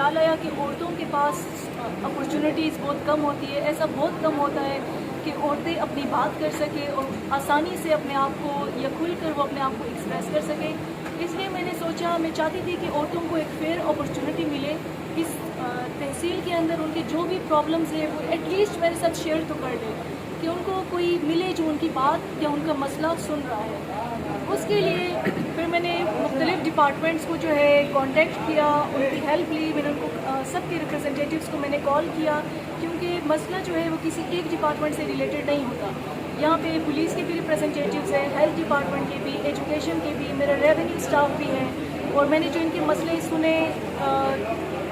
خیال آیا کہ عورتوں کے پاس اپرچونیٹیز بہت کم ہوتی ہے. ایسا بہت کم ہوتا ہے کہ عورتیں اپنی بات کر سکیں اور آسانی سے اپنے آپ کو یا کھل کر وہ اپنے آپ کو ایکسپریس کر سکیں. اس لیے میں نے سوچا, میں چاہتی تھی کہ عورتوں کو ایک فیئر اپرچونیٹی ملے اس تحصیل کے اندر. ان کے جو بھی پرابلمز ہیں وہ ایٹ لیسٹ میرے ساتھ شیئر تو کر دیں, کہ ان کو کوئی ملے جو ان کی بات یا ان کا مسئلہ سن رہا ہے. اس کے لیے پھر میں نے مختلف ڈپارٹمنٹس کو جو ہے کانٹیکٹ کیا, ان کی ہیلپ لی. میں نے ان کو سب کے ریپرزنٹیٹیوز کو میں نے کال کیا, کیونکہ مسئلہ جو ہے وہ کسی ایک ڈپارٹمنٹ سے ریلیٹڈ نہیں ہوتا. یہاں پہ پولیس کے بھی ریپرزنٹیٹیوز ہیں, ہیلتھ ڈپارٹمنٹ کے بھی, ایجوکیشن کے بھی, میرا ریونیو اسٹاف بھی ہے. اور میں نے جو ان کے مسئلے سنے,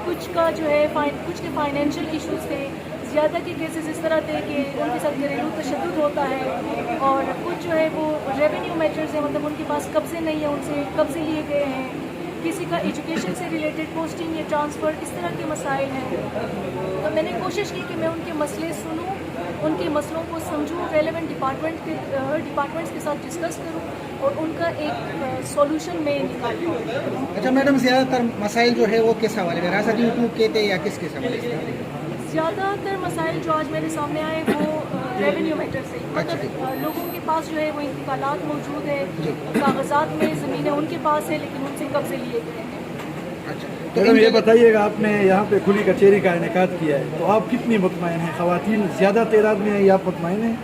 کچھ کا جو ہے کچھ کے فائنینشیل ایشوز تھے, زیادہ کے کیسز اس طرح تھے کہ ان کے ساتھ گھریلو تشدد ہوتا ہے, اور کچھ جو ہے وہ ریونیو میٹرز ہیں, مطلب ان کے پاس قبضے نہیں ہیں, ان سے قبضے لیے گئے ہیں. کسی کا ایجوکیشن سے ریلیٹڈ پوسٹنگ یا ٹرانسفر, اس طرح کے مسائل ہیں. تو میں نے کوشش کی کہ میں ان کے مسئلے سنوں, ان کے مسئلوں کو سمجھوں, ریلیونٹ ڈپارٹمنٹس کے ساتھ ڈسکس کروں اور ان کا ایک سولوشن میں نکالوں. اچھا میڈم, زیادہ تر مسائل جو ہے وہ کس حوالے میں, ریاستی حقوق کے تھے یا کس حوالے سے؟ زیادہ تر مسائل جو آج میرے سامنے آئے وہ ریونیو میٹر سے, مطلب لوگوں کے پاس جو ہے وہ انتقالات موجود ہے, کاغذات میں زمینیں ان کے پاس ہے لیکن ان سے قبضے لیے گئے ہیں. میڈم یہ بتائیے گا, آپ نے یہاں پہ کھلی کچہری کا انعقاد کیا ہے, تو آپ کتنی مطمئن ہیں؟ خواتین زیادہ تعداد میں ہیں یا آپ مطمئن ہیں؟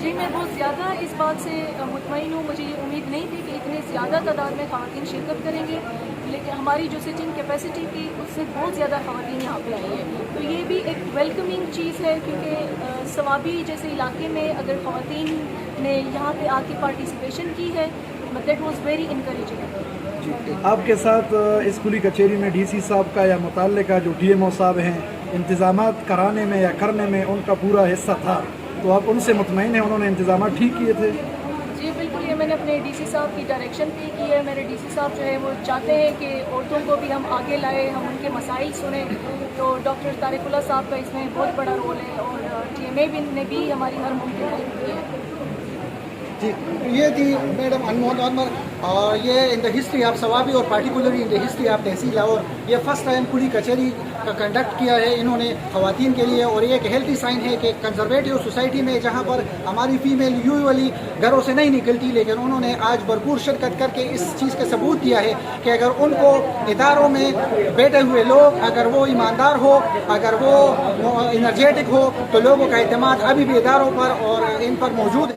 جی, میں بہت زیادہ اس بات سے مطمئن ہوں. مجھے یہ امید نہیں تھی کہ اتنے زیادہ تعداد میں خواتین شرکت کریں گے, لیکن ہماری جو سٹنگ کیپیسٹی تھی اس سے بہت زیادہ خواتین یہاں پہ آئی ہیں. تو یہ بھی ایک ویلکمنگ چیز ہے, کیونکہ ثوابی جیسے علاقے میں اگر خواتین نے یہاں پہ آ کے پارٹیسپیشن کی ہے, دیٹ واز ویری انکریجنگ. آپ کے ساتھ اس کھلی کچہری میں ڈی سی صاحب کا یا متعلقہ جو ڈی ایم او صاحب ہیں, انتظامات کرانے میں یا کرنے میں ان کا پورا حصہ تھا, تو آپ ان سے مطمئن ہیں انہوں نے انتظامات ٹھیک کیے تھے؟ جی بالکل, یہ میں نے اپنے ڈی سی صاحب کی ڈائریکشن پہ کی ہے. میرے ڈی سی صاحب جو ہے وہ چاہتے ہیں کہ عورتوں کو بھی ہم آگے لائیں, ہم ان کے مسائل سنیں. تو ڈاکٹر طارق اللہ صاحب کا اس میں بہت بڑا رول ہے, اور ٹی ایم اے نے بھی ہماری ہر ممکن ہیلپ کی ہے. جی, یہ تھی میڈم انمول عمر, اور یہ ان دا ہسٹری آف ثوابی اور particularly in the history of tehsil Lahore یہ فرسٹ ٹائم کھلی کچہری کا کنڈکٹ کیا ہے انہوں نے خواتین کے لیے. اور یہ ایک ہیلتھی سائن ہے کہ کنزرویٹو سوسائٹی میں جہاں پر ہماری فیمیل یوزولی گھروں سے نہیں نکلتی, لیکن انہوں نے آج بھرپور شرکت کر کے اس چیز کا ثبوت دیا ہے کہ اگر ان کو اداروں میں بیٹھے ہوئے لوگ, اگر وہ ایماندار ہو, اگر وہ انرجیٹک ہو, تو لوگوں کا اعتماد ابھی بھی اداروں پر اور ان پر موجود ہے.